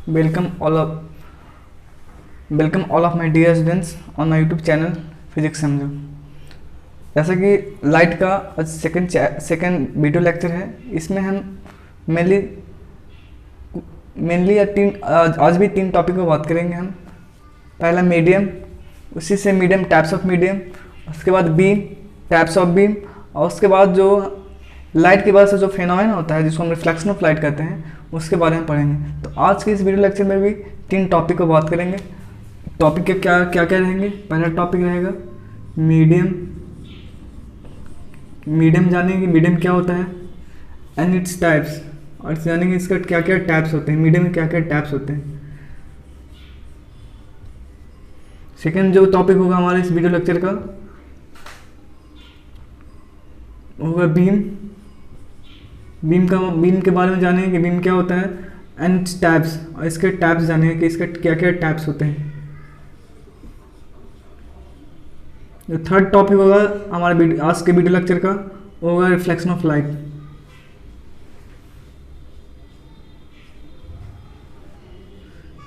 Welcome all of my dear students on my YouTube channel physics समझो। जैसा कि light का सेकंड वीडियो लेक्चर है, इसमें हम मेनली आज भी तीन टॉपिक पर बात करेंगे। हम पहला मीडियम, उसी से मीडियम टाइप्स ऑफ मीडियम, उसके बाद बीम टाइप्स ऑफ बीम, और उसके बाद जो लाइट की वजह से जो फेनोमेना होता है जिसको हम रिफ्लेक्शन ऑफ लाइट कहते हैं उसके बारे में पढ़ेंगे। तो आज के इस वीडियो लेक्चर में भी तीन टॉपिक पर बात करेंगे। टॉपिक के क्या क्या क्या रहेंगे? पहला टॉपिक रहेगा मीडियम। मीडियम जानेंगे मीडियम क्या होता है एंड इट्स टाइप्स, और जानेंगे इसका क्या क्या टाइप्स होते हैं, मीडियम में क्या क्या टाइप्स होते हैं। सेकेंड जो टॉपिक होगा हमारे इस वीडियो लेक्चर का होगा बीम। बीम के बारे में जानेंगे कि बीम क्या होता है एंड इट्स टाइप्स, और इसके टाइप्स जानेंगे कि इसके क्या क्या टाइप्स होते हैं। जो थर्ड टॉपिक होगा हमारे आज के वीडियो लेक्चर का होगा reflection of light.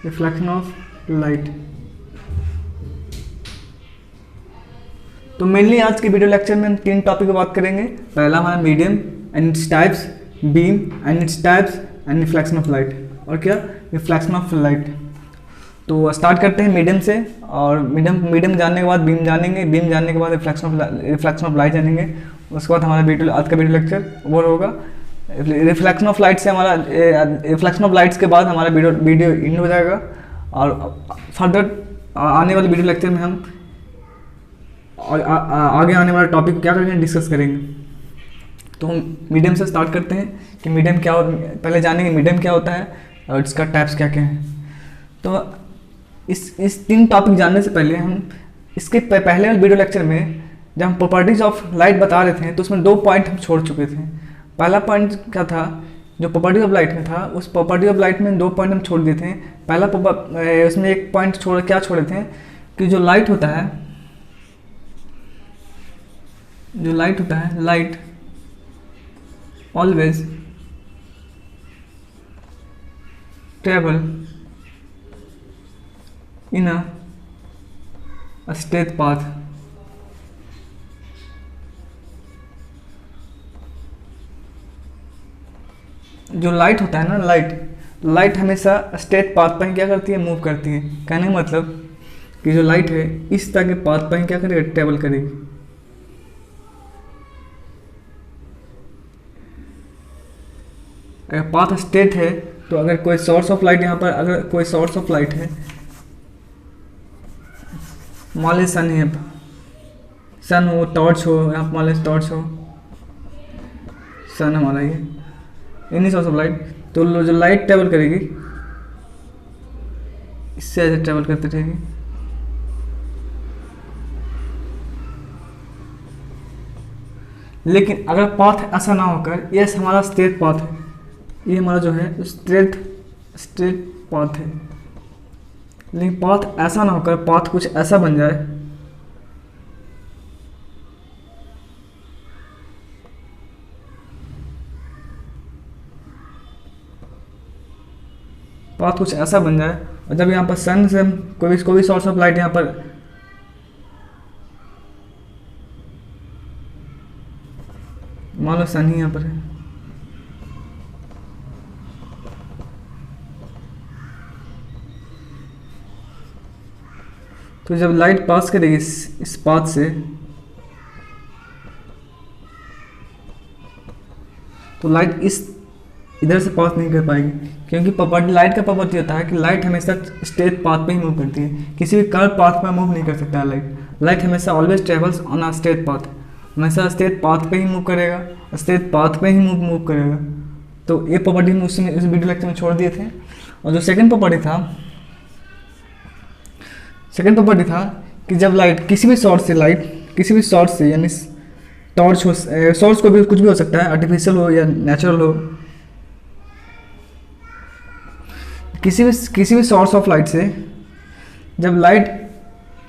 Reflection of light. तो मेनली आज के वीडियो लेक्चर में हम तीन टॉपिक पर बात करेंगे। पहला हमारा medium and its types, beam and its types and reflection of light, और क्या रिफ्लेक्शन ऑफ लाइट। तो स्टार्ट करते हैं मीडियम से, और मीडियम जानने के बाद बीम जानेंगे, बीम जानने के बाद रिफ्लेक्शन ऑफ लाइट जानेंगे। उसके बाद हमारा आज का वीडियो लेक्चर वो होगा रिफ्लेक्शन ऑफ लाइट से। हमारा रिफ्लेक्शन ऑफ लाइट्स के बाद हमारा वीडियो एंड हो जाएगा, और फर्दर आने वाले वीडियो लेक्चर में हम और आगे आने वाला टॉपिक क्या करेंगे, डिस्कस करेंगे। तो हम मीडियम से स्टार्ट करते हैं कि मीडियम क्या पहले जानेंगे मीडियम क्या होता है और इसका टाइप्स क्या क्या है। तो इस तीन टॉपिक जानने से पहले हम इसके पहले वाले वीडियो लेक्चर में जब हम प्रॉपर्टीज ऑफ लाइट बता रहे थे तो उसमें दो पॉइंट हम छोड़ चुके थे। पहला पॉइंट क्या था जो प्रॉपर्टी ऑफ लाइट में था, उस प्रॉपर्टी ऑफ लाइट में दो पॉइंट हम छोड़ दिए थे। पहला उसमें एक पॉइंट क्या छोड़े थे कि जो लाइट होता है light always travel in a straight path. जो लाइट होता है ना, लाइट हमेशा स्ट्रेट पाथ पर ही क्या करती है, मूव करती है। कहने का मतलब कि जो लाइट है इस तरह के पाथ पर ही क्या करेगी, ट्रेवल करेगी। अगर पाथ स्ट्रेट है तो अगर कोई सोर्स ऑफ लाइट यहाँ पर, अगर कोई सोर्स ऑफ लाइट है, मान लीजिए सन है, सन हो, टॉर्च हो, यहाँ पर मान लीजिए टॉर्च हो, सन हमारा ये एनी सोर्स ऑफ लाइट, तो जो लाइट ट्रेवल करेगी इससे ऐसे ट्रेवल करती रहेगी। लेकिन अगर पाथ ऐसा ना होकर ये हमारा स्ट्रेट पाथ है, ये हमारा जो है स्ट्रेट पाथ है, लेकिन पाथ ऐसा ना होकर पाथ कुछ ऐसा बन जाए, पाथ कुछ ऐसा बन जाए, और जब यहाँ पर सन से हम कोई भी सोर्स ऑफ लाइट यहाँ पर मान लो सन ही यहाँ पर है, तो जब लाइट पास करेगी इस पाथ से, तो लाइट इधर से पास नहीं कर पाएगी, क्योंकि लाइट का प्रॉपर्टी होता है कि लाइट हमेशा स्ट्रेट पाथ पे ही मूव करती है। किसी भी कर्व पाथ पर मूव नहीं कर सकता है लाइट हमेशा always travels on a straight path, हमेशा स्ट्रेट पाथ पे ही मूव करेगा, स्ट्रेट पाथ पे ही मूव करेगा। तो ये प्रॉपर्टी हम उसमें इस वीडियो लेक्चर में छोड़ दिए थे। और जो सेकेंड प्रॉपर्टी था कि जब लाइट किसी भी सोर्स से यानी टॉर्च हो, सोर्स को भी कुछ भी हो सकता है, आर्टिफिशियल हो या नेचुरल हो, किसी भी सोर्स ऑफ लाइट से जब लाइट,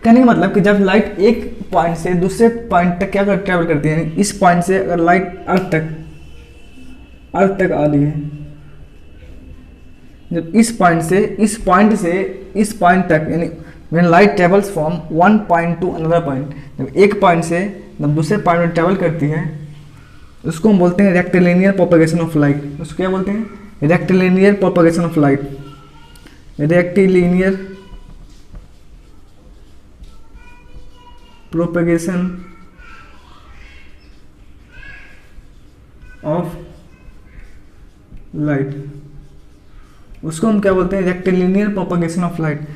कहने का मतलब कि जब लाइट एक पॉइंट से दूसरे पॉइंट तक क्या ट्रेवल करती है, इस पॉइंट से अगर लाइट अर्थ तक आ रही है, जब इस पॉइंट तक, यानी when light travels from one point to another point, जब एक पॉइंट से जब दूसरे पॉइंट में ट्रेवल करती है उसको हम बोलते हैं रेक्टिलिनियर प्रोपगेशन ऑफ लाइट। उसको क्या बोलते हैं? Rectilinear propagation of light. Rectilinear propagation of light, उसको हम क्या बोलते हैं? Rectilinear propagation of light.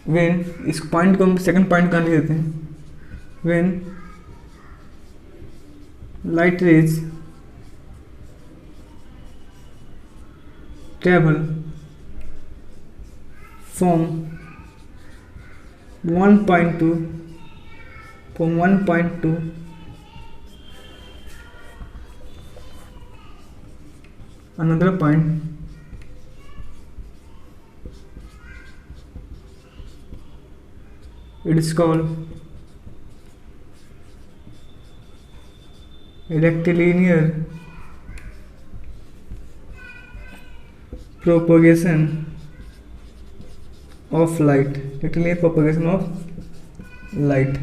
When, इस पॉइंट को हम सेकंड पॉइंट का लिख देते हैं, when light rays travel from one point two another point, it is called rectilinear propagation of light। rectilinear propagation of light।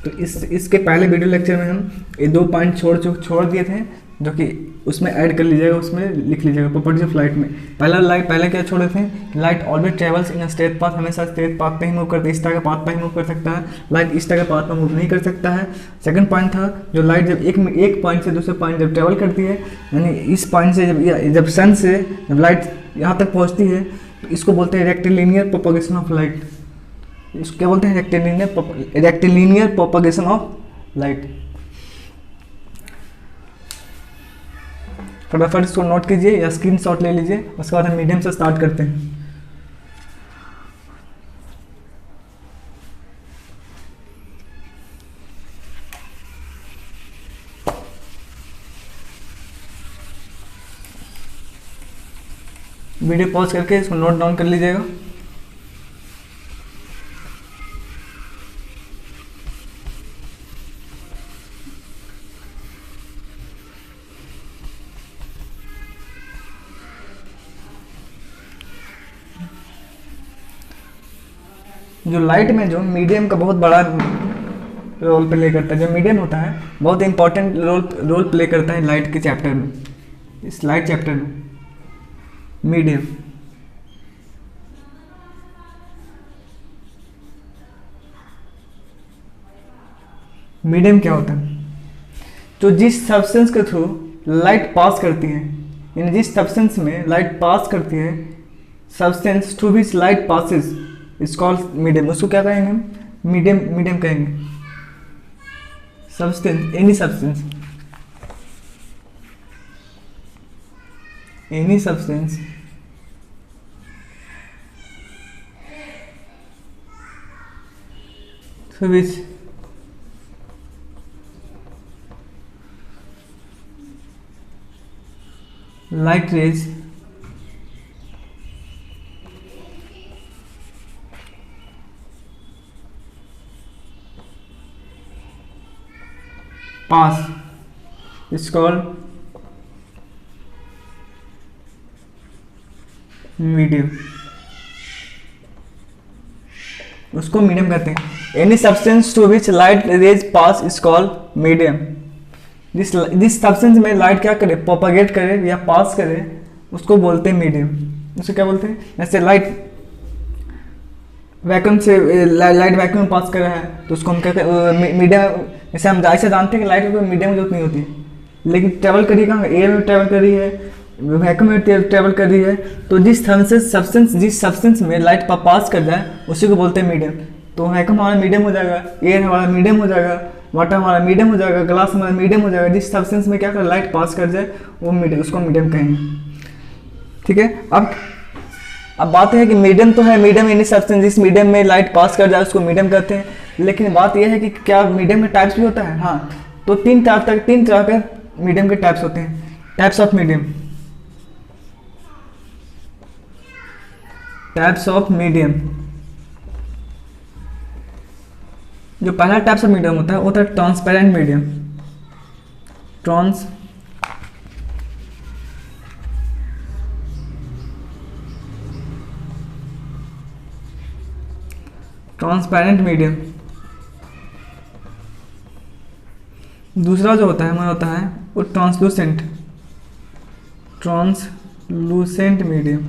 तो इसके पहले वीडियो लेक्चर में हम ये दो पॉइंट छोड़ दिए थे, जो कि उसमें ऐड कर लीजिएगा, उसमें लिख लीजिएगा प्रॉपर्टीज ऑफ लाइट में। पहले क्या छोड़े थे? Light always travels in straight path, हमेशा स्ट्रेट पाथ पे ही मूव करती है, इस तरह के पाथ पे ही मूव कर सकता है। लाइट इस तरह के पाथ पे मूव नहीं कर सकता है। सेकंड पॉइंट था, जो लाइट जब एक पॉइंट से दूसरे पॉइंट जब ट्रेवल करती है, यानी इस पॉइंट से जब सन से जब लाइट यहाँ तक पहुँचती है, तो इसको बोलते हैं रेक्टिलिनियर प्रोपगेशन ऑफ लाइट। इसको क्या बोलते हैं? Rectilinear propagation of light. फटाफट इसको नोट कीजिए या स्क्रीनशॉट ले लीजिए, उसके बाद हम मीडियम से स्टार्ट करते हैं। वीडियो पॉज करके इसको नोट डाउन कर लीजिएगा। जो लाइट में जो मीडियम का बहुत बड़ा रोल प्ले करता है, जो मीडियम होता है बहुत इंपॉर्टेंट रोल प्ले करता है लाइट के चैप्टर में, इस लाइट चैप्टर में। मीडियम क्या होता है? तो जिस सब्सटेंस के थ्रू लाइट पास करती है, यानी जिस सब्सटेंस में लाइट पास करती है, substance through which light passes is called medium. उसको क्या कहेंगे हम? मीडियम कहेंगे। Substance, any substance through which light rays pass is called medium. उसको मीडियम कहते हैं। Any substance to which light rays pass is called medium. जिस substance में लाइट क्या करे? प्रोपागेट करे या पास करे, उसको बोलते हैं मीडियम। उसको क्या बोलते हैं? जैसे लाइट वैक्यूम से लाइट वैक्यूम में पास कर रहा है, तो उसको हम कहते हैं मीडियम। जैसे हम ऐसे जानते हैं कि लाइट में मीडियम जरूरत नहीं होती, लेकिन ट्रेवल करी कहाँ? एयर में ट्रेवल कर रही है, वैक्यूम में ट्रेवल कर रही है। तो जिस सब्सटेंस में लाइट पास कर जाए उसी को बोलते हैं मीडियम। तो वैक्यूम हमारा मीडियम हो जाएगा, एयर हमारा मीडियम हो जाएगा, वाटर हमारा मीडियम हो जाएगा, ग्लास हमारा मीडियम हो जाएगा। जिस सब्सटेंस में क्या कर लाइट पास कर जाए वो मीडियम, उसको मीडियम कहेंगे। ठीक है। अब बात है कि मीडियम तो है, मीडियम यानी सब्सटेंस जिस मीडियम में लाइट पास कर जाए उसको मीडियम कहते हैं। लेकिन बात यह है कि क्या मीडियम में टाइप्स भी होता है? हाँ। तो तीन तरह के मीडियम के टाइप्स होते हैं। Types of medium. जो पहला टाइप्स ऑफ मीडियम होता है वो होता है ट्रांसपेरेंट मीडियम। Transparent medium. दूसरा जो होता है हमारा होता है वो ट्रांसलूसेंट मीडियम।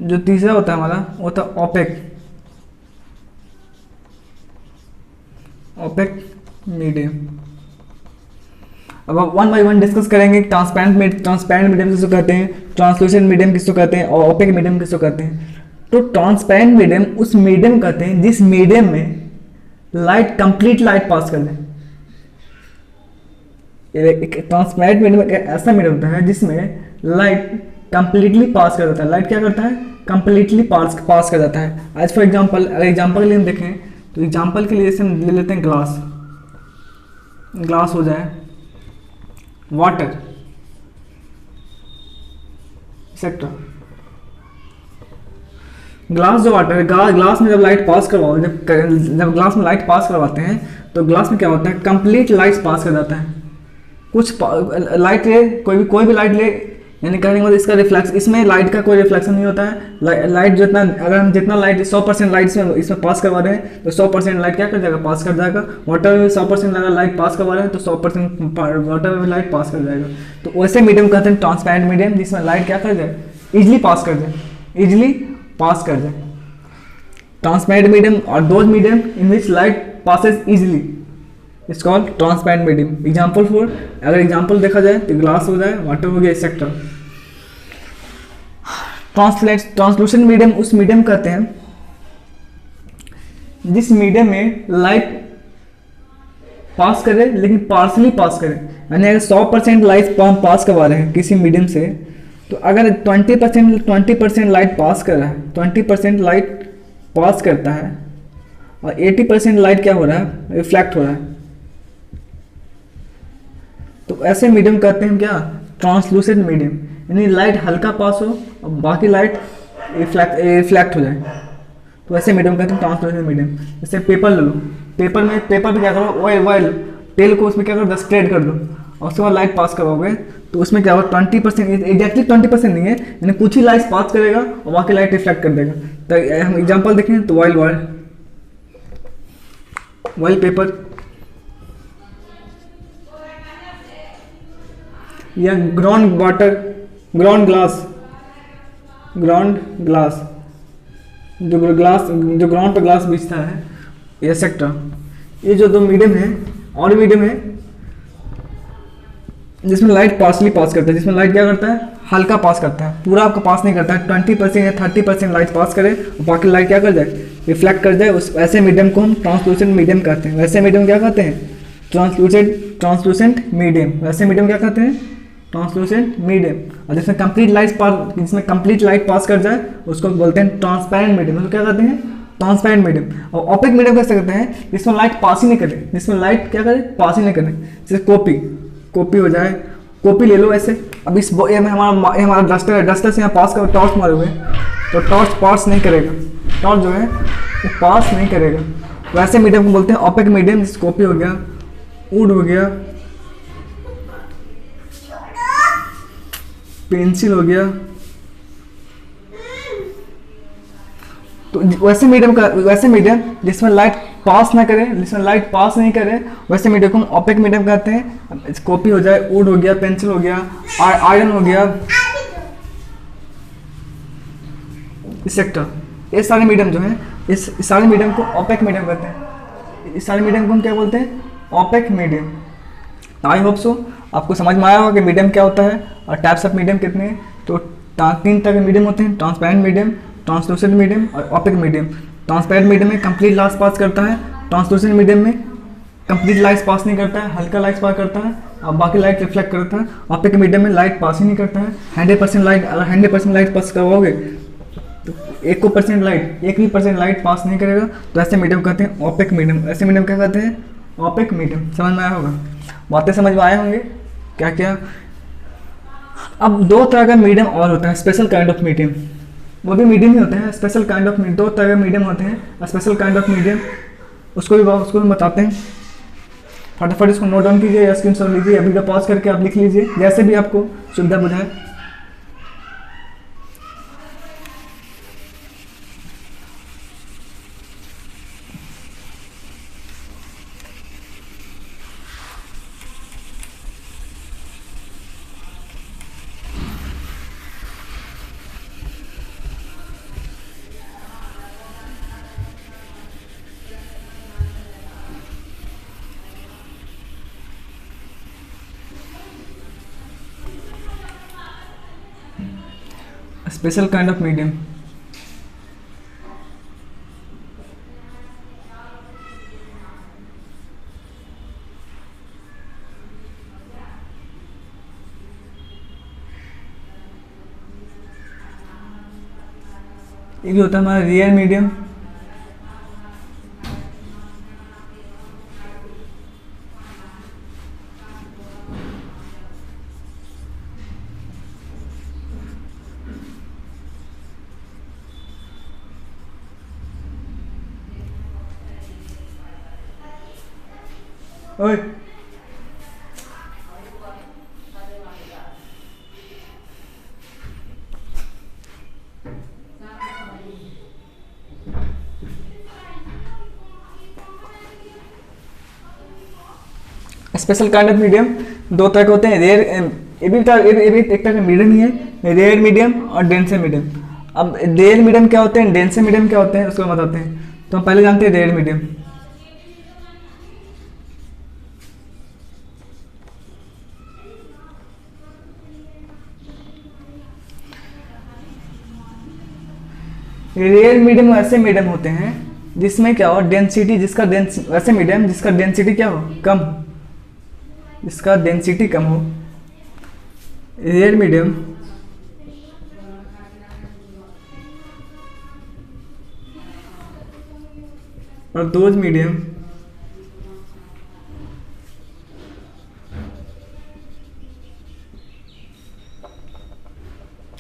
जो तीसरा होता है हमारा वो होता है ओपेक मीडियम। अब आप वन बाय वन डिस्कस करेंगे ट्रांसपेरेंट मीडियम किसको कहते हैं, ट्रांसलूसेंट मीडियम किसको कहते हैं और ओपेक मीडियम किसको कहते हैं। तो ट्रांसपेरेंट मीडियम उस मीडियम कहते हैं जिस मीडियम में लाइट कंप्लीट लाइट पास कर दे। ट्रांसपेरेंट मीडियम ऐसा मीडियम होता है जिसमें लाइट कंप्लीटली पास कर देता है। लाइट क्या करता है, कंप्लीटली पास कर जाता है। आज फॉर एग्जांपल, अगर एग्जांपल के लिए हम देखें तो एग्जांपल के लिए जैसे हम ले लेते हैं ग्लास हो जाए, वाटर एक्सेट्रा। ग्लास जो वाटर है, ग्लास में जब लाइट पास करवाओ, जब ग्लास में लाइट पास करवाते हैं तो ग्लास में क्या होता है, कंप्लीट लाइट पास कर जाता है। कुछ लाइट ले, कोई भी लाइट ले, यानी कहने का मतलब इसका रिफ्लेक्स, इसमें लाइट का कोई रिफ्लेक्शन नहीं होता है। लाइट जितना, अगर हम जितना लाइट 100% लाइट इसमें पास करवा रहे हैं तो 100% लाइट क्या कर जाएगा, पास कर जाएगा। वाटर में 100% अगर लाइट पास करवा रहे हैं तो 100% वाटर में लाइट पास कर जाएगा। तो वैसे मीडियम कहते हैं ट्रांसपेरेंट मीडियम, जिसमें लाइट क्या कर जाए, इजिली पास कर जाए, ट्रांसपेरेंट मीडियम। और those medium in which light passes easily it's called transparent medium. Example for, अगर एग्जाम्पल देखा जाए तो ग्लास हो जाए, वाटर हो गया, एक्सेट्रा। ट्रांसलूसेंट मीडियम उस मीडियम कहते हैं जिस मीडियम में लाइट पास करे लेकिन पार्सली पास करे। यानी अगर 100% लाइट पास करवा रहे हैं किसी मीडियम से, तो अगर 20% लाइट पास कर रहा है, 20% लाइट पास करता है और 80% लाइट क्या हो रहा है, रिफ्लेक्ट हो रहा है, तो ऐसे मीडियम कहते हैं क्या, ट्रांसलूसेंट मीडियम। यानी लाइट हल्का पास हो और बाकी लाइट रिफ्लेक्ट हो जाए, तो ऐसे मीडियम कहते हैं ट्रांसलूसेंट मीडियम। जैसे पेपर ले लो, पेपर पे क्या करो, ऑयल तेल को उसमें क्या करो, स्प्रेड कर दो और उसके बाद लाइट पास करवाओगे तो उसमें क्या होगा, 20%, एग्जैक्टली 20% नहीं है, यानी कुछ ही लाइट पास करेगा और बाकी लाइट रिफ्लेक्ट कर देगा। तो हम एग्जाम्पल देखें तो ऑयल पेपर या ग्राउंड वाटर, ग्राउंड ग्लास जो ग्राउंड पर ग्लास बिछता है, एक्सेट्रा। ये जो दो मीडियम है, और मीडियम है जिसमें लाइट पार्सली पास करता है, जिसमें लाइट क्या करता है, हल्का पास करता है, पूरा आपका पास नहीं करता है। 20% या 30% लाइट पास करे और बाकी लाइट क्या कर जाए, रिफ्लेक्ट कर जाए। उस ऐसे मीडियम को हम ट्रांसलूसेंट मीडियम कहते हैं। वैसे मीडियम क्या कहते हैं, ट्रांसलूसेंट मीडियम। वैसे मीडियम क्या कहते हैं, ट्रांसलूसेंट मीडियम। और जिसमें कंप्लीट लाइट पास कर जाए उसको बोलते हैं ट्रांसपेरेंट मीडियम। मतलब क्या कहते हैं, ट्रांसपेरेंट मीडियम। और ओपेक मीडियम कैसे कहते हैं, जिसमें लाइट पास ही नहीं करे, जिसमें लाइट क्या करे, पास ही नहीं करे। जैसे कॉपी हो जाए, कॉपी ले लो ऐसे। अब इस ये में हमारा डस्टर से यहाँ पास कर, टॉर्च मारोगे तो टॉर्च पास नहीं करेगा, टॉर्च जो है वो पास नहीं करेगा। वैसे मीडियम को बोलते हैं ओपेक मीडियम। जैसे कॉपी हो गया, वुड हो गया, पेंसिल हो गया। तो वैसे मीडियम जिसमें लाइट पास ना करे, जिसमें लाइट पास नहीं करे, वैसे मीडियम को हम ओपेक मीडियम कहते हैं। कॉपी हो जाए, वुड हो गया, पेंसिल हो गया, आयरन हो गया, एक्सेट्रा। ये सारे मीडियम जो हैं, इस सारे मीडियम को ओपेक मीडियम कहते हैं। इस सारे मीडियम को हम क्या बोलते हैं, opaque medium. I hope so आपको समझ में आया होगा कि मीडियम क्या होता है और टाइप्स ऑफ मीडियम कितने हैं। तो 3 तरह के मीडियम होते हैं, ट्रांसपेरेंट मीडियम, ट्रांसलूसेंट मीडियम और ओपेक मीडियम। ट्रांसपेरेंट मीडियम में कंप्लीट लाइट पास करता है, ट्रांसलूसेंट मीडियम में कंप्लीट लाइट पास नहीं करता है, हल्का लाइट पास करता है और बाकी लाइट रिफ्लेक्ट करता है। ओपेक मीडियम में लाइट पास ही नहीं करता है। 100% लाइट, अगर 100% लाइट पास करवाओगे तो 1% लाइट पास नहीं करेगा। तो ऐसे मीडियम कहते हैं ओपेक मीडियम। ऐसे मीडियम क्या कहते हैं, ओपेक मीडियम। समझ में आया होगा, बातें समझ में आए होंगे क्या क्या। अब 2 तरह का मीडियम और होता है, स्पेशल काइंड ऑफ मीडियम। वो भी मीडियम ही होते हैं, स्पेशल काइंड ऑफ मीडियम। 2 तरह के मीडियम होते हैं, स्पेशल काइंड ऑफ मीडियम। उसको भी बताते हैं। फटाफट इसको नोट डाउन कीजिए या स्क्रीनशॉट लीजिए, वीडियो पॉज करके आप लिख लीजिए, जैसे भी आपको सुविधा बुझाए। स्पेशल काइंड ऑफ मीडियम, ये भी होता है हमारा रेयर मीडियम, ओए स्पेशल काइंड ऑफ मीडियम दो तरह के होते हैं, रेयर, ये भी एक तरह का मीडियम ही है, रेयर मीडियम और डेंसर मीडियम। अब रेयर मीडियम क्या होते हैं, डेंसर मीडियम क्या होते हैं, उसको हम बताते हैं। तो हम पहले जानते हैं रेयर मीडियम। रेयर मीडियम ऐसे मीडियम होते हैं जिसमें क्या हो, डेंसिटी, जिसका ऐसे मीडियम जिसका डेंसिटी क्या हो, कम हो, जिसका डेंसिटी कम हो। रेयर मीडियम और दोज मीडियम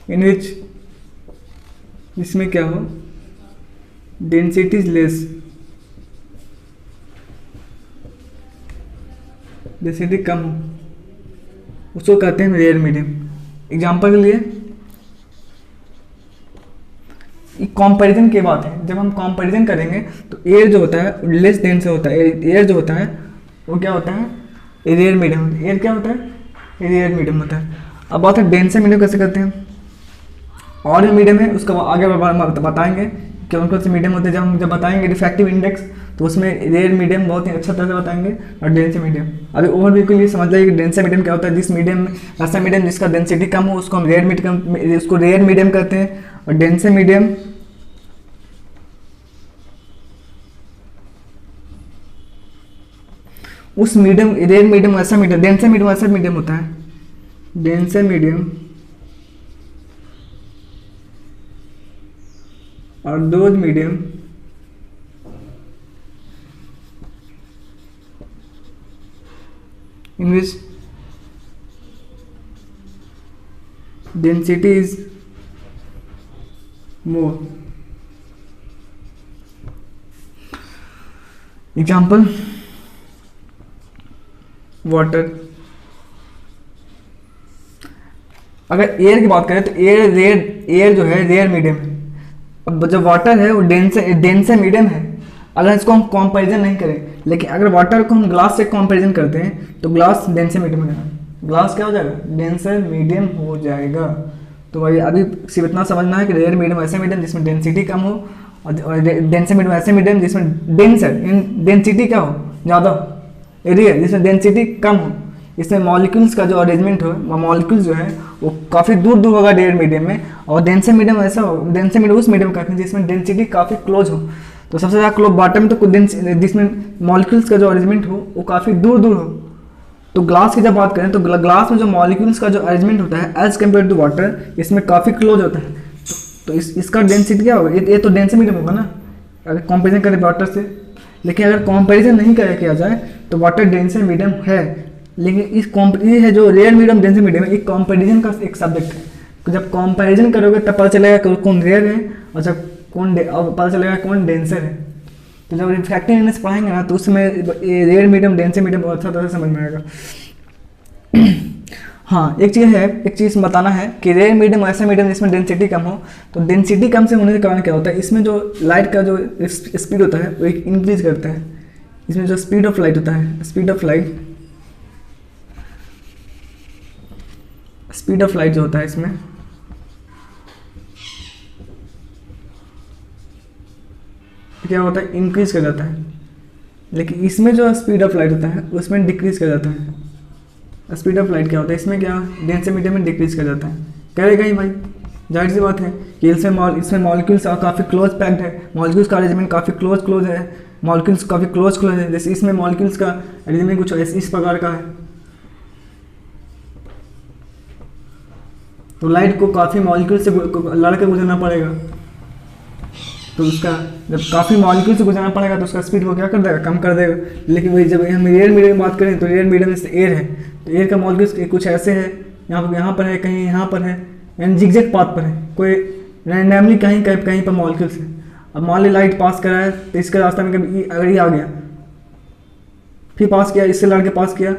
इन विच, इसमें क्या हो, डेंसिटी इज लेस, डेंसिटी कम हो, उसको कहते हैं रेयर मीडियम। एग्जांपल के लिए कंपैरिजन की बात है, जब हम कंपैरिजन करेंगे तो एयर जो होता है लेस डेंस होता है, एयर जो होता है वो क्या होता है, रेयर मीडियम। एयर क्या होता है, रेयर मीडियम होता है। अब बात है डेंसर मीडियम कैसे करते हैं, और जो मीडियम है उसका आगे बताएंगे कि कौन कौन से मीडियम होते हैं। जब बताएंगे रिफ्रैक्टिव इंडेक्स तो उसमें रेयर मीडियम बहुत ही अच्छा तरह से बताएंगे, और डेंसर मीडियम। अभी ओवरव्यू के लिए समझ जाइए कि डेंसर मीडियम क्या होता है, जिस मीडियम में ऐसा मीडियम जिसका डेंसिटी कम हो उसको हम रेयर मीडियम कहते हैं। और डेंसर मीडियम उस मीडियम, रेयर मीडियम ऐसा मीडियम, डेंसर मीडियम ऐसा मीडियम होता है, डेंसर मीडियम और those medium in which density is more. Example, water। अगर एयर की बात करें तो एयर जो है रेयर मीडियम है। अब जो वाटर है वो डेंसर मीडियम है अगर इसको हम कंपैरिजन नहीं करें। लेकिन अगर वाटर को हम ग्लास से कंपैरिजन करते हैं तो ग्लास डेंसर मीडियम हो जाएगा, ग्लास क्या हो जाएगा, डेंसर मीडियम हो जाएगा। तो भाई अभी सिर्फ इतना समझना है कि रेयर मीडियम ऐसे मीडियम जिसमें डेंसिटी कम हो, और डेंसर मीडियम ऐसे मीडियम जिसमें डेंसिटी क्या हो, ज़्यादा, रेयर जिसमें डेंसिटी कम हो। इसमें मॉलिक्यूल्स का जो अरेंजमेंट हो, मॉलिक्यूल्स जो है वो काफ़ी दूर दूर होगा रेयर मीडियम में, और डेंसर मीडियम ऐसा हो, डेंसर मीडियम उस मीडियम का जिसमें डेंसिटी काफ़ी क्लोज हो। तो सबसे ज़्यादा क्लोज बॉटम तो जिसमें मॉलिक्यूल्स का जो अरेंजमेंट हो वो काफ़ी दूर दूर हो। तो ग्लास की जब बात करें तो ग्लास में जो मॉलिक्यूल्स का जो अरेंजमेंट होता है एज कम्पेयर टू वाटर, इसमें काफ़ी क्लोज होता है। तो इसका डेंसिटी क्या होगा, ये तो डेंसर मीडियम होगा ना अगर कंपेरिजन करें वाटर से। लेकिन अगर कंपेरिजन नहीं किया जाए तो वाटर डेंसर मीडियम है। लेकिन ये है जो रेयर मीडियम डेंसर मीडियम है, एक कंपेरिजन का एक सब्जेक्ट है। तो जब कंपेरिजन करोगे तब पता चलेगा कौन रेयर है और जब पता चलेगा कौन डेंसर है। तो जब रिफ्रैक्टिव इंडेक्स पढ़ाएंगे ना तो उसमें रेयर मीडियम डेंसर मीडियम बहुत अच्छा तरह से समझ में आएगा। हाँ, एक चीज़ बताना है कि रेयर मीडियम ऐसा मीडियम जिसमें डेंसिटी कम हो। तो डेंसिटी कम से होने के कारण क्या होता है, इसमें जो लाइट का जो स्पीड होता है वो एक इंक्रीज करता है। इसमें जो स्पीड ऑफ लाइट होता है, स्पीड ऑफ लाइट जो होता है इसमें क्या होता है, इंक्रीज कर जाता है। लेकिन इसमें जो स्पीड ऑफ लाइट होता है उसमें डिक्रीज कर जाता है। स्पीड ऑफ लाइट क्या होता है इसमें, क्या डेंसर मीडियम में डिक्रीज कर जाता है, करेगा ही भाई, जाहिर सी बात है कि इसमें मॉलिक्यूल्स काफ़ी क्लोज पैक्ड है, मॉलिक्यूल्स का अरेंजमेंट काफ़ी क्लोज है, मॉलिक्यूल्स काफ़ी क्लोज है। जैसे इसमें मॉलिक्यूल्स का अरेंजमेंट कुछ इस प्रकार का है। तो लाइट को काफ़ी मॉलिक्यूल से लड़ के गुजरना पड़ेगा, तो उसका जब काफ़ी मॉलिक्यूल से गुजरना पड़ेगा तो उसका स्पीड को क्या कर देगा, कम कर देगा। लेकिन वही जब हम रेयर मीडियम की बात करें तो रेयर मीडियम जैसे एयर है, तो एयर का मॉलिक्यूल्स कुछ ऐसे है, यहाँ पर है, कहीं यहाँ पर है, यानी जिगजैग पाथ पर है, कोई रैंडमली कहीं पर मॉलिक्यूल्स है। अब मान ली लाइट पास करा है तो इसके रास्ते में कभी अगर ये आ गया, फिर पास किया, इससे लड़ के पास किया,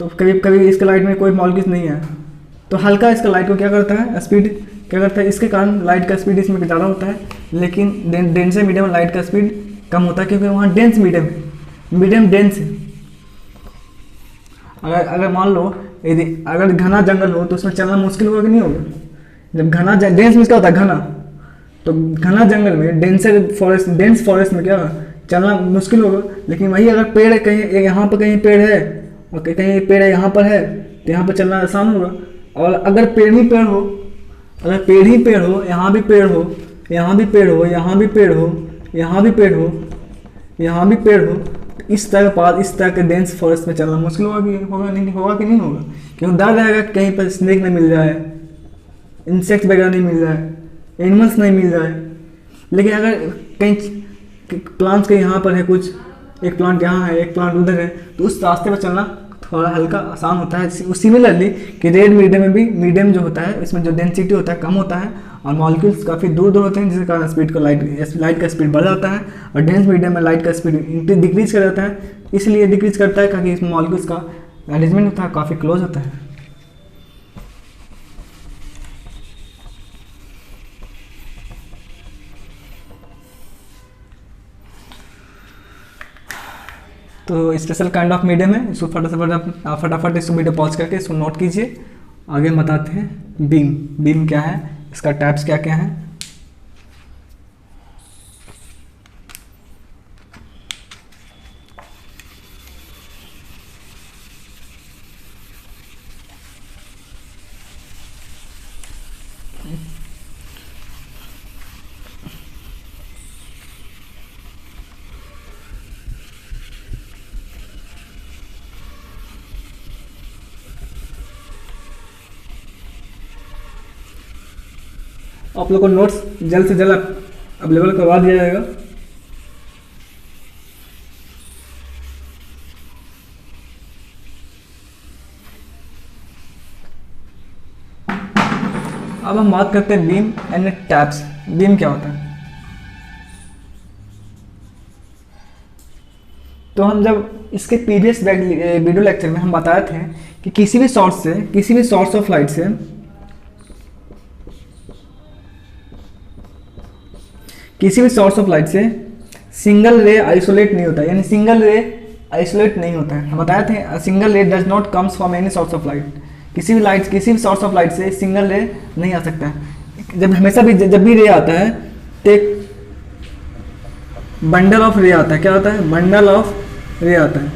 तो कभी इसके लाइट में कोई मॉलिक्यूल्स नहीं है, तो हल्का इसका लाइट को क्या करता है, स्पीड क्या करता है, इसके कारण लाइट का स्पीड इसमें ज़्यादा होता है। लेकिन डेंसर मीडियम में लाइट का स्पीड कम होता है, क्योंकि वहाँ डेंस मीडियम है, मीडियम डेंस है। अगर मान लो यदि अगर घना जंगल हो तो उसमें चलना मुश्किल होगा कि नहीं होगा। जब घना डेंस में क्या होता है, घना, तो घना जंगल में डेंस फॉरेस्ट में क्या चलना मुश्किल होगा। लेकिन वही अगर पेड़ कहीं यहाँ पर कहीं पेड़ है और कहीं पेड़ है यहाँ पर है, तो यहाँ पर चलना आसान होगा। और अगर पेड़ ही पेड़ हो, अगर पेड़ ही पेड़ हो, यहाँ भी पेड़ हो, यहाँ भी पेड़ हो, यहाँ भी पेड़ हो, यहाँ भी पेड़ हो, यहाँ भी पेड़ हो, तो इस तरह के डेंस फॉरेस्ट में चलना मुश्किल होगा कि नहीं होगा। क्योंकि डर रहेगा कहीं पर स्नेक नहीं मिल जाए, इंसेक्ट वगैरह नहीं मिल जाए, एनिमल्स नहीं मिल जाए। लेकिन अगर कहीं प्लांट्स के यहाँ पर है कुछ, एक प्लांट यहाँ है, एक प्लांट उधर है, तो उस रास्ते पर चलना थोड़ा हल्का आसान होता है। सिमिलरली कि रेड मीडियम में भी मीडियम जो होता है इसमें जो डेंसिटी होता है कम होता है और मॉलिक्यूल्स काफ़ी दूर होते हैं, जिसके कारण स्पीड को लाइट का स्पीड बढ़ जाता है। और डेंस मीडियम में लाइट का स्पीड डिक्रीज कर जाता है, इसलिए डिक्रीज करता है क्योंकि इसमें मॉलिक्यूल्स का अरेंजमेंट होता है काफ़ी क्लोज होता है। तो स्पेशल काइंड ऑफ मीडियम है, इसको फटाफट इस वीडियो पॉज करके इसको नोट कीजिए। आगे बताते हैं बीम क्या है, इसका टाइप्स क्या क्या है। आप लोग को नोट्स जल्द से जल्द अवेलेबल करवा दिया जाएगा। अब हम बात करते हैं बीम एंड टैप्स। बीम क्या होता है? तो हम जब इसके प्रीवियस वीडियो लेक्चर में हम बताए थे कि किसी भी सोर्स ऑफ लाइट से सिंगल रे आइसोलेट नहीं होता है, यानी सिंगल रे आइसोलेट नहीं होता है। हम बताए थे सिंगल रे does not comes from any source of light. किसी भी सोर्स ऑफ लाइट से सिंगल रे नहीं आ सकता है। जब भी रे आता है तो एक बंडल ऑफ रे आता है। क्या आता है? बंडल ऑफ रे आता है,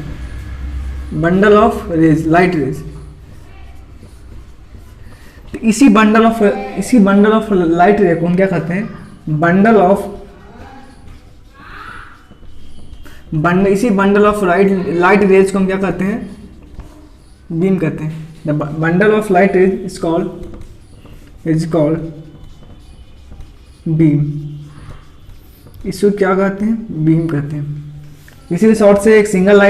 bundle of rays, light rays. तो इसी बंडल ऑफ लाइट रे को हम क्या कहते हैं? इसी बंडल ऑफ लाइट रेज को हम क्या कहते हैं? बीम कहते हैं। The bundle of light rays is called beam. इसको क्या कहते हैं? बीम कहते हैं। किसी भी सॉर्ट से एक सिंगल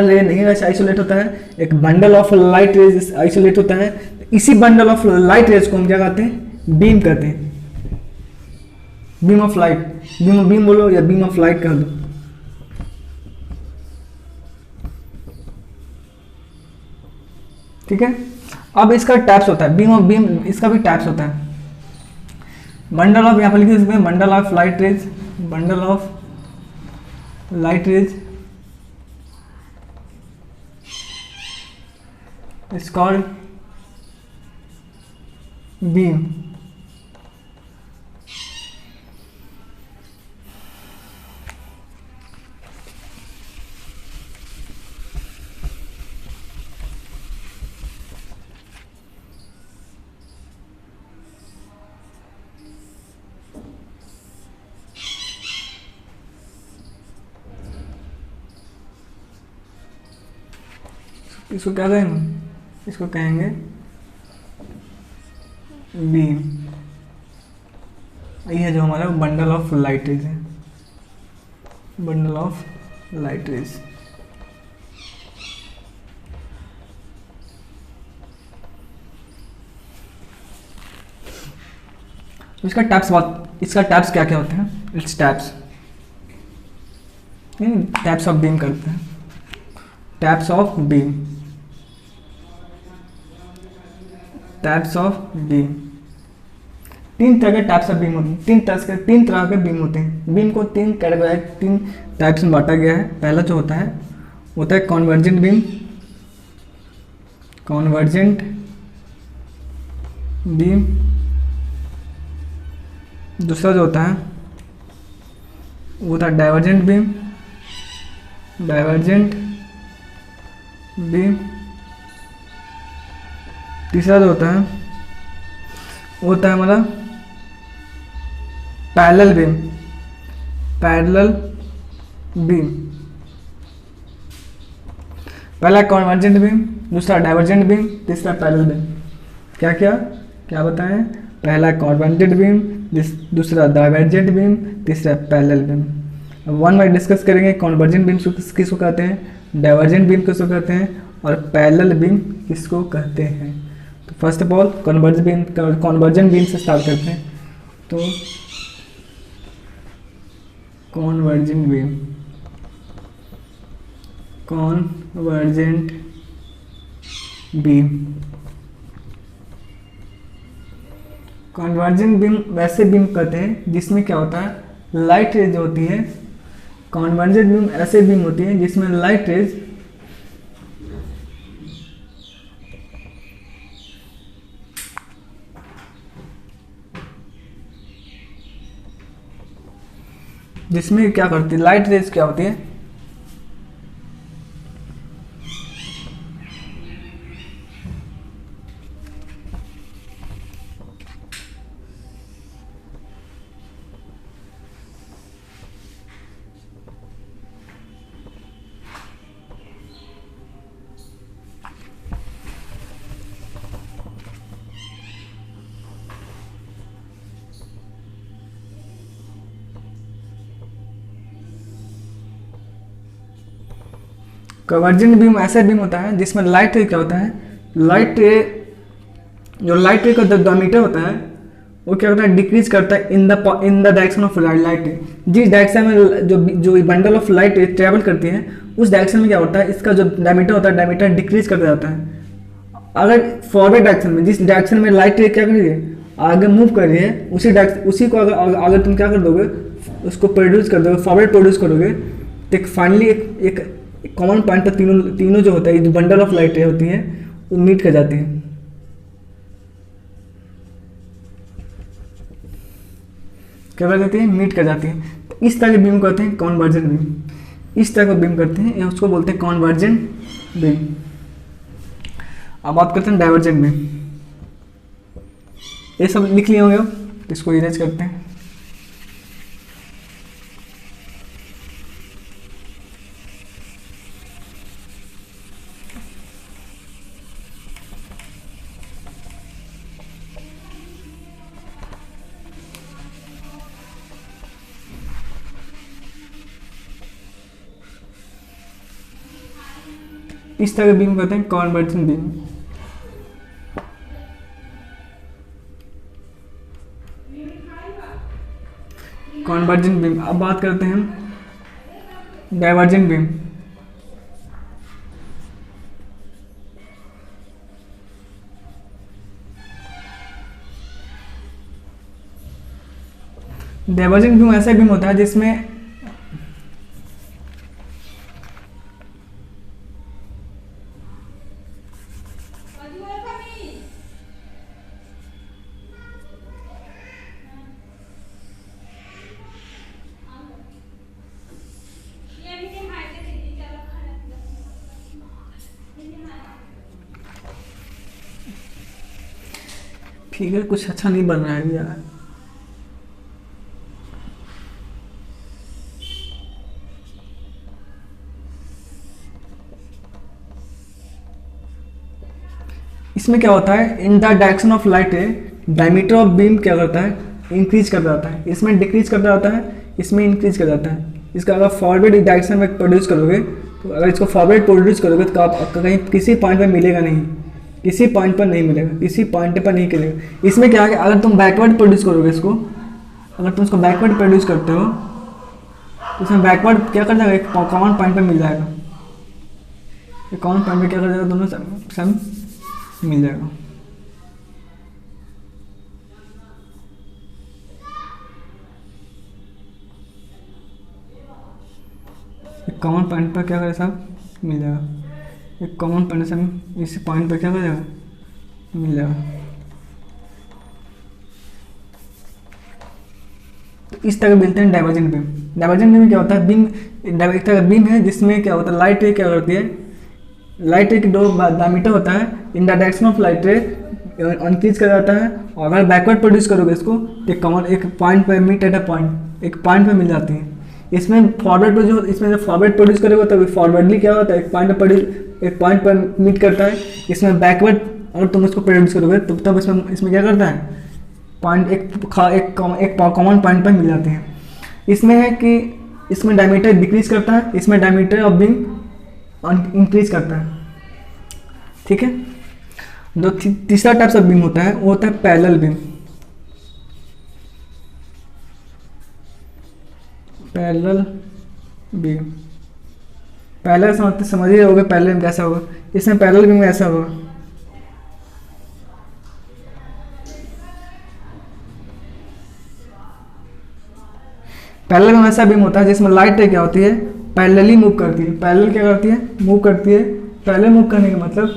रे नहीं आइसोलेट होता है, एक bundle of light rays isolate होता है। इसी बंडल ऑफ लाइट रेज को हम क्या कहते हैं? बीम कहते हैं। बीम ऑफ लाइट, बीम बोलो या बीम ऑफ लाइट कह दो। ठीक है। अब इसका टाइप्स होता है, बीम इसका भी टाइप्स होता है। बंडल ऑफ, यहाँ पर लिखे इसमें bundle of light rays is called beam. इसको क्या कहेंगे, इसको कहेंगे बीम। ये जो हमारा बंडल ऑफ लाइट रेज है, बंडल ऑफ लाइट रेज। इसका टाइप्स क्या क्या होते हैं, its types, types of beam करते हैं, types of beam, types of beam. तीन तरह के टाइप्स ऑफ बीम होते हैं, तीन तरह के बीम होते हैं। बीम को तीन कैटेगराइज, तीन टाइप्स में बांटा गया है। पहला जो होता है कॉन्वर्जेंट बीम, कॉन्वर्जेंट बीम। दूसरा जो होता है वो होता है डाइवर्जेंट बीम, डाइवर्जेंट बीम। तीसरा जो होता है वो होता है हमारा पैरेलल बीम, पैरेलल बीम। पहला कॉन्वर्जेंट बीम, दूसरा डाइवर्जेंट बीम, तीसरा पैरेलल बीम। क्या क्या क्या बताएं, पहला कॉन्वर्जेंट बीम, दूसरा डाइवर्जेंट बीम, तीसरा पैरेलल बीम। अब वन बाय डिस्कस करेंगे कॉन्वर्जेंट बीम किसको कहते हैं, डाइवर्जेंट बीम किसको कहते हैं, और पैरेलल बीम किसको कहते हैं। तो first of all convergent beam से स्टार्ट करते हैं। तो convergent beam, convergent beam, convergent beam वैसे बीम कहते हैं जिसमें क्या होता है, लाइट रेज होती है। कॉन्वर्जेंट बीम ऐसे बीम होती है जिसमें लाइट रेज जिसमें क्या करती है, लाइट रेज क्या होती है, कन्वर्जेंट बीम ऐसा बीम होता है जिसमें लाइट रे क्या होता है, लाइट रे जो लाइट रे का डायमीटर होता है वो क्या होता है, डिक्रीज करता है in the direction of light रे। जिस डायरेक्शन में जो बंडल ऑफ लाइट रे ट्रेवल करती है उस डायरेक्शन में क्या होता है, इसका जो डायमीटर होता है डायमीटर डिक्रीज करता जाता है। अगर फॉरवर्ड डायरेक्शन में, जिस डायरेक्शन में लाइट रे क्या कर रही है, आगे मूव कर रही है, उसी को अगर तुम क्या कर दोगे, उसको प्रोड्यूस कर दोगे, फॉरवर्ड प्रोड्यूस करोगे, तो फाइनली एक कॉमन पॉइंट पर तीनों जो होता है, जो बंडल ऑफ लाइट रे होती है वो मीट कर जाती है। क्या कर जाती है, मीट कर जाती है। तो इस तरह के बीम कहते हैं कॉन्वर्जेंट बीम। इस तरह का बीम करते हैं, उसको बोलते हैं कॉन्वर्जेंट बीम। अब बात करते हैं डाइवर्जेंट बीम। ये सब लिख लिए होंगे, इसको इरेज करते हैं। इस तरह का बीम कहते हैं कॉन्वर्जेंट बीम। Convergent beam. अब बात करते हैं डाइवर्जेंट बीम। डाइवर्जेंट बीम ऐसा बीम होता है जिसमें फिगर कुछ अच्छा नहीं बन रहा है यार। इसमें क्या होता है, in the direction of light diameter of beam क्या करता है, इंक्रीज करता जाता है, इसमें डिक्रीज करता जाता है, इसमें इंक्रीज कर जाता है। इसका अगर फॉरवर्ड डायरेक्शन में प्रोड्यूस करोगे, तो अगर इसको फॉरवर्ड प्रोड्यूस करोगे तो आपका कहीं किसी पॉइंट पर मिलेगा नहीं, किसी पॉइंट पर नहीं मिलेगा, किसी पॉइंट पर नहीं मिलेगा। इसमें क्या है, अगर तुम बैकवर्ड प्रोड्यूस करोगे इसको, अगर तुम इसको बैकवर्ड प्रोड्यूस करते हो तो इसमें बैकवर्ड क्या कर जाएगा, एक कॉमन पॉइंट पर मिल जाएगा, एक कॉमन पॉइंट पर क्या कर जाएगा, दोनों सेम मिल जाएगा। एक कॉमन पॉइंट पर क्या करें साहब, मिल जाएगा, एक कॉमन पॉइंट से इस पॉइंट पर क्या कर जाएगा, मिल जाएगा। तो इस तरह मिलते हैं डाइवर्जेंट बीम। डाइवर्जेंट बीम क्या होता है, बीम एक तरह का बीम है जिसमें क्या होता है, लाइट रे क्या करती है, लाइट रे की दो डायमीटर होता है, in the direction of light रे इंक्रीज कर जाता है, और अगर बैकवर्ड प्रोड्यूस करोगे इसको तो एक पॉइंट पर मीट एट अ पॉइंट, एक पॉइंट पर मिल जाती है। इसमें फॉरवर्ड प्रोड्यूस, इसमें जब फॉरवर्ड प्रोड्यूस करेगा तब फॉरवर्डली क्या होता है, एक पॉइंट पर मीट करता है। इसमें बैकवर्ड अगर तुम इसको प्रोड्यूस करोगे तो तब इसमें क्या करता है, पॉइंट एक कॉमन पॉइंट पर मिल जाते हैं। इसमें है कि इसमें डायमीटर डिक्रीज करता है, इसमें डायमीटर ऑफ बीम इंक्रीज करता है। ठीक है, जो तीसरा टाइप ऑफ बीम होता है वो होता है parallel beam. Parallel beam, parallel समझ ही होगा पैरेलल बीम कैसा होगा। इसमें पैरेलल बीम ऐसा होगा, पैरेलल बीम ऐसा बीम होता है जिसमें लाइट क्या होती है, पैरेलली मूव करती है। पैरेलल क्या करती है, मूव करती है। पैरेलल मूव करने का मतलब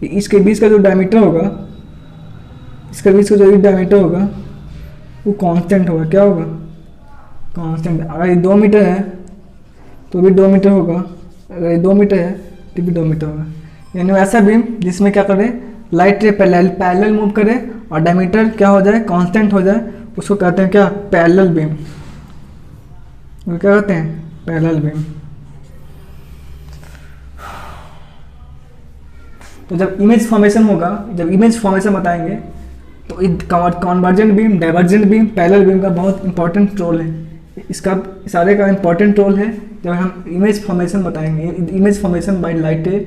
इसके बीच का जो डायमीटर होगा, इसके बीच का जो डायमीटर होगा वो कांस्टेंट होगा। क्या होगा, कांस्टेंट। अगर ये 2 मीटर है तो भी 2 मीटर होगा, अगर ये 2 मीटर है तो भी 2 मीटर होगा। यानी ऐसा बीम जिसमें क्या करे, लाइट रे पैरेलल मूव करे और डायमीटर क्या हो जाए, कांस्टेंट हो जाए, उसको कहते हैं क्या, पैरेलल बीम। वो क्या कहते हैं, पैरेलल बीम। तो जब इमेज फॉर्मेशन होगा, जब इमेज फॉर्मेशन बताएंगे तो convergent beam, divergent beam, parallel beam का बहुत इंपॉर्टेंट रोल है। इसका सारे का इंपॉर्टेंट रोल है जब हम इमेज फॉर्मेशन बताएंगे। इमेज फॉर्मेशन बाय लाइट रे,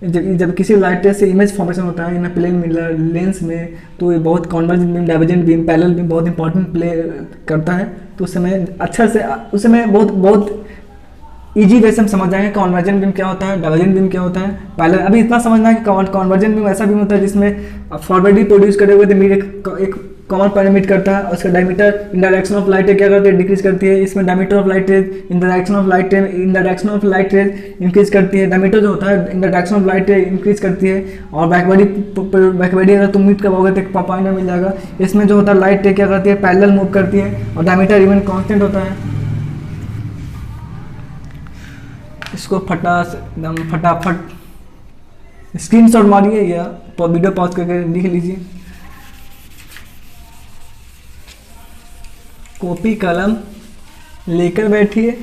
जब किसी लाइट रे से इमेज फॉर्मेशन होता है इन प्लेन मिरर लेंस में, तो ये बहुत convergent beam, divergent beam, parallel beam बहुत इंपॉर्टेंट प्ले करता है। तो उस समय अच्छा से, उस समय बहुत इजी वे से हम समझ जाएंगे कन्वर्जेंट बीम क्या होता है, डाइवर्जेंट बीम क्या होता है, पैरेलल। अभी इतना समझना है कि कन्वर्जेंट बीम ऐसा बीम होता है जिसमें फॉरवर्डली प्रोड्यूस करे हुए तो एक कॉमन पॉइंट मीट करता है, और उसका diameter in direction of light रे क्या करती है, डिक्रीज करती है। इसमें डायमीटर ऑफ लाइट रे इन डायरेक्शन ऑफ लाइट रे इंक्रीज करती है। डायमीटर जो होता है इन डायरेक्शन ऑफ लाइट रे इंक्रीज करती है, और बैकवर्डी अगर तुम मीट करवाओगे तो एक पॉइंट मिल जाएगा। इसमें जो होता है लाइट रे क्या करती है, पैरेलल मूव करती है, और डायमीटर इवन कांस्टेंट होता है। इसको फटाफट स्क्रीनशॉट मारिए या वीडियो पॉज करके लिख लीजिए। कॉपी कलम लेकर बैठिए।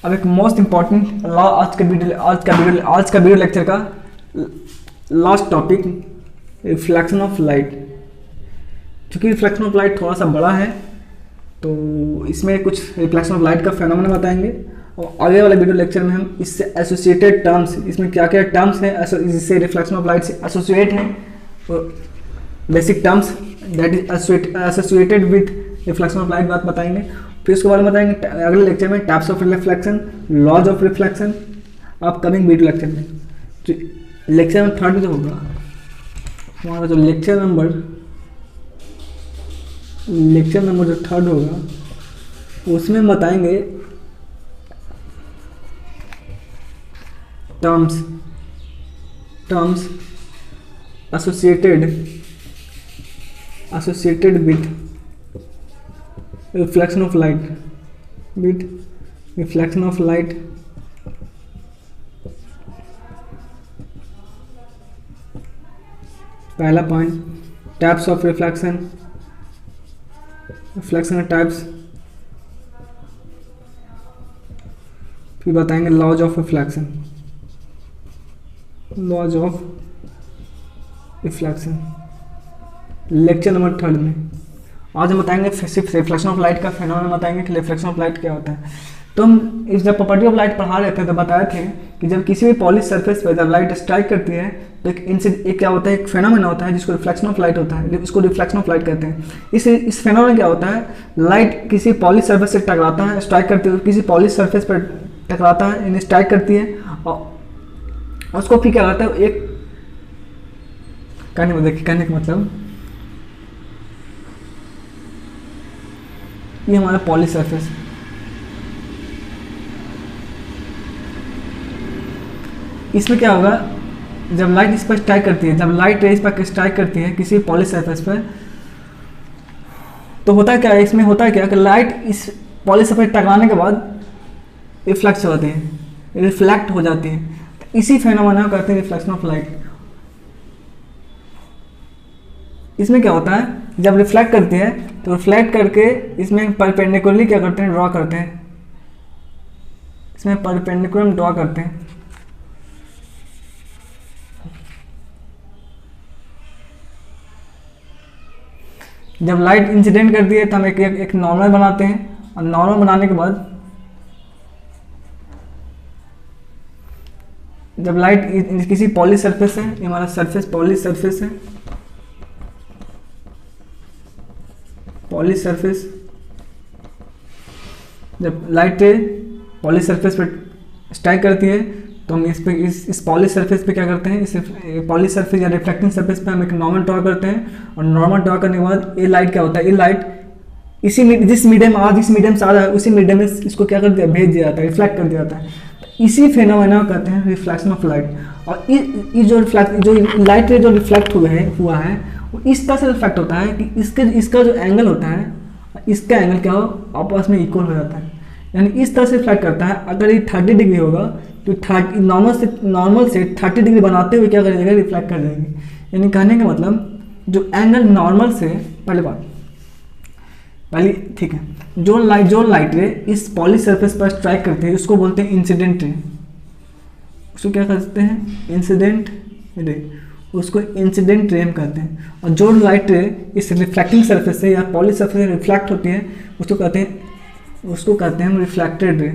अब एक मोस्ट इंपॉर्टेंट आज का वीडियो लेक्चर का last topic, reflection of light. क्योंकि रिफ्लेक्शन ऑफ लाइट थोड़ा सा बड़ा है तो इसमें कुछ रिफ्लेक्शन ऑफ लाइट का फेनोमेना बताएंगे, और आगे वाले वीडियो लेक्चर में हम इससे एसोसिएटेड टर्म्स, इसमें क्या क्या टर्म्स हैं जिससे रिफ्लेक्शन ऑफ लाइट से एसोसिएट हैं, basic terms that is associated with reflection of light बात बताएंगे। फिर उसके बारे में बताएंगे अगले लेक्चर में types of reflection, laws of reflection, upcoming video lecture में। तो लेक्चर नंबर 3 जो होगा हमारा, जो लेक्चर नंबर जो 3 होगा उसमें बताएंगे terms associated with reflection of light पहला point types of reflection, reflection types, फिर बताएंगे laws of reflection, laws of reflection lecture number 3 में। आज हम बताएंगे सिर्फ रिफ्लेक्शन ऑफ लाइट का फेनोमेनन बताएंगे कि रिफ्लेक्शन ऑफ लाइट क्या होता है। तो हम इस जब प्रॉपर्टी ऑफ लाइट पढ़ा रहे थे तो बताए थे कि जब किसी भी पॉलिश सरफेस पर जब लाइट स्ट्राइक करती है तो एक क्या होता है, एक फेनोमेनन होता है जिसको रिफ्लेक्शन ऑफ लाइट होता है, इसको रिफ्लेक्शन ऑफ लाइट कहते हैं। इस फेनोमेनन क्या होता है, लाइट किसी पॉलिश सरफेस से टकराता है, स्ट्राइक करती है, किसी पॉलिश सरफेस पर टकराता है, यानी स्ट्राइक करती है और उसको फिर क्या करता है, एक कहने का मतलब ये हमारा पॉलिश सरफेस, इसमें क्या होगा जब लाइट इस पर स्ट्राइक करती है, जब लाइट रे इस पर स्ट्राइक करती है किसी पॉलिश सरफेस पर, तो होता क्या है, इसमें होता क्या कि लाइट इस पॉलिश सरफेस टकराने के बाद रिफ्लेक्ट होती है, रिफ्लेक्ट हो जाती है। तो इसी फेनोमेना को कहते हैं रिफ्लेक्शन ऑफ लाइट। इसमें क्या होता है, जब रिफ्लेक्ट करती है तो रिफ्लेक्ट करके इसमें परपेंडिकुलरली क्या करते हैं, ड्रॉ करते हैं, इसमें परपेंडिकुलर ड्रॉ करते हैं। जब लाइट इंसिडेंट करती है तो हम एक नॉर्मल बनाते हैं और नॉर्मल बनाने के बाद जब लाइट किसी पॉलिश सरफेस है, ये हमारा सरफेस पॉलिश सरफेस है, पॉलिश सरफेस, जब लाइट पॉलिश सरफेस पर स्ट्राइक करती है तो हम इस पे इस पॉलिश सरफेस पे क्या करते हैं, इस पॉलिश सरफेस या रिफ्लेक्टिंग सरफेस पे हम एक नॉर्मल ड्रॉ करते हैं और नॉर्मल ड्रॉ करने के बाद ये लाइट क्या होता है, ये लाइट जिस मीडियम आज इस मीडियम से आ रहा है उसी मीडियम में इसको क्या कर दिया, भेज दिया जाता है, रिफ्लेक्ट कर दिया जाता है। तो इसी फेनोमेना को कहते हैं रिफ्लेक्शन ऑफ लाइट। और ये जो लाइट रे जो रिफ्लेक्ट हुआ है वो इस तरह से रिफ्लेक्ट होता है कि इसका जो एंगल होता है, इसका एंगल क्या हो, आपस में इक्वल हो जाता है, यानी इस तरह से रिफ्लेक्ट करता है। अगर ये 30 डिग्री होगा तो नॉर्मल से 30 डिग्री बनाते हुए क्या करेगा, रिफ्लेक्ट कर देंगे। यानी कहने का मतलब जो एंगल नॉर्मल से पहले ठीक है, जो लाइट रे इस पॉलिश सरफेस पर स्ट्राइक करते हैं उसको बोलते हैं इंसिडेंट रे, उसको क्या कहते हैं, इंसिडेंट रे, उसको इंसिडेंट रे हम कहते हैं। और जो लाइट रे इस रिफ्लेक्टिंग सरफेस से या पॉलिश सरफेस से रिफ्लेक्ट होती है उसको कहते हैं हम रिफ्लेक्टेड रे।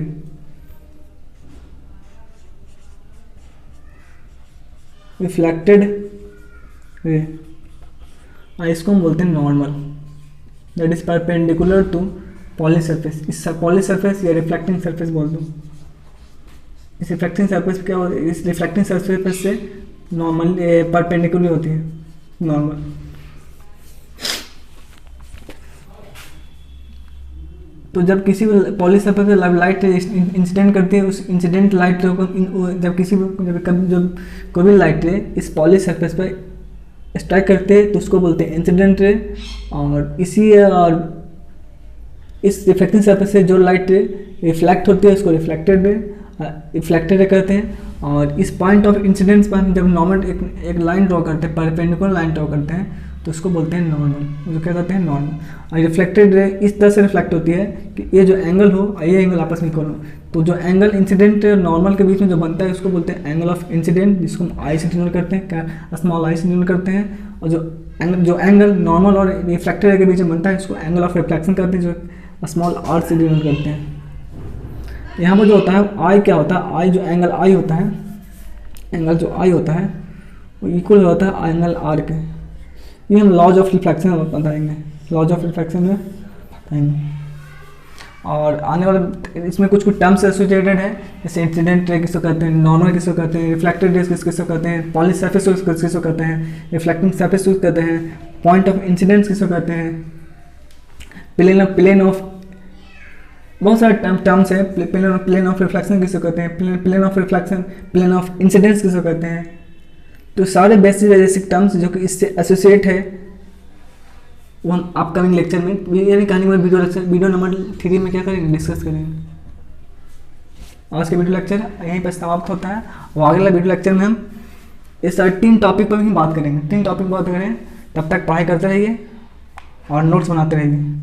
रिफ्लेक्टेड रे, और इसको हम बोलते हैं normal, that is perpendicular to polish surface. इस पॉलिश सरफेस या रिफ्लेक्टिंग सरफेस बोल दूँ, इस रिफ्लेक्टिंग सरफेस क्या हो, इस रिफ्लेक्टिंग सरफेस से नॉर्मल परपेंडिकुलर होती है, नॉर्मल। तो जब किसी पॉलिश सरफेस पे लाइट इंसिडेंट करती है, उस इंसिडेंट लाइट को जब कोई भी लाइट रे इस पॉलिश सरफेस पे स्ट्राइक करते हैं तो उसको बोलते हैं इंसिडेंट रे। और इस रिफ्लेक्टिंग सरफेस से जो लाइट रे रिफ्लेक्ट होती है उसको रिफ्लेक्टेड रे कहते हैं। और इस पॉइंट ऑफ इंसिडेंस पर जब नॉर्मल एक लाइन ड्रॉ करते हैं, परपेंडिकुलर लाइन ड्रॉ करते हैं तो उसको बोलते हैं नॉर्मल, जो क्या कहते हैं नॉर्मल। और रिफ्लेक्टेड रे इस तरह से रिफ्लेक्ट होती है कि ये जो एंगल हो और ये एंगल आपस में इक्वल हो। तो जो एंगल इंसिडेंट और नॉर्मल के बीच में जो बनता है उसको बोलते हैं एंगल ऑफ इंसिडेंट, जिसको हम आई से डिनोट करते हैं, स्मॉल आई से डिनोट करते हैं। और जो एंगल नॉर्मल और रिफ्लेक्टेड रे के बीच में बनता है उसको एंगल ऑफ रिफ्लेक्शन करते हैं, जो स्मॉल आर से डिनोट करते हैं। यहाँ पर जो होता है आई क्या होता है, आई जो एंगल आई होता है, एंगल जो आई होता है वो इक्वल होता है एंगल आर के। ये हम लॉज ऑफ रिफ्लेक्शन में बताएंगे, लॉज ऑफ रिफ्लेक्शन में बताएंगे। और आने वाले इसमें कुछ टर्म्स एसोसिएटेड है, जैसे इंसिडेंट रे किसको कहते हैं, नॉर्मल किसको कहते हैं, रिफ्लेक्टेड रे किसको कहते हैं, पॉलिश सरफेस किसको कहते हैं, रिफ्लेक्टिंग सरफेस किसको कहते हैं, पॉइंट ऑफ इंसिडेंस किसको कहते हैं, प्लेन ऑफ बहुत सारे टर्म्स है, प्लेन ऑफ रिफ्लेक्शन किसको कहते हैं, plane of reflection, plane of incidence किसको कहते हैं। तो सारे बेसिक टर्म्स जो कि इससे एसोसिएट है वो हम अपकमिंग लेक्चर में, यानी कहानी में वीडियो नंबर 3 में क्या करेंगे, डिस्कस करेंगे। आज के वीडियो लेक्चर यहीं पर समाप्त होता है और अगला वीडियो लेक्चर में हम इस सारे 3 टॉपिक पर ही बात करेंगे, 3 टॉपिक बात करें। तब तक पढ़ाई करते रहिए और नोट्स बनाते रहिए।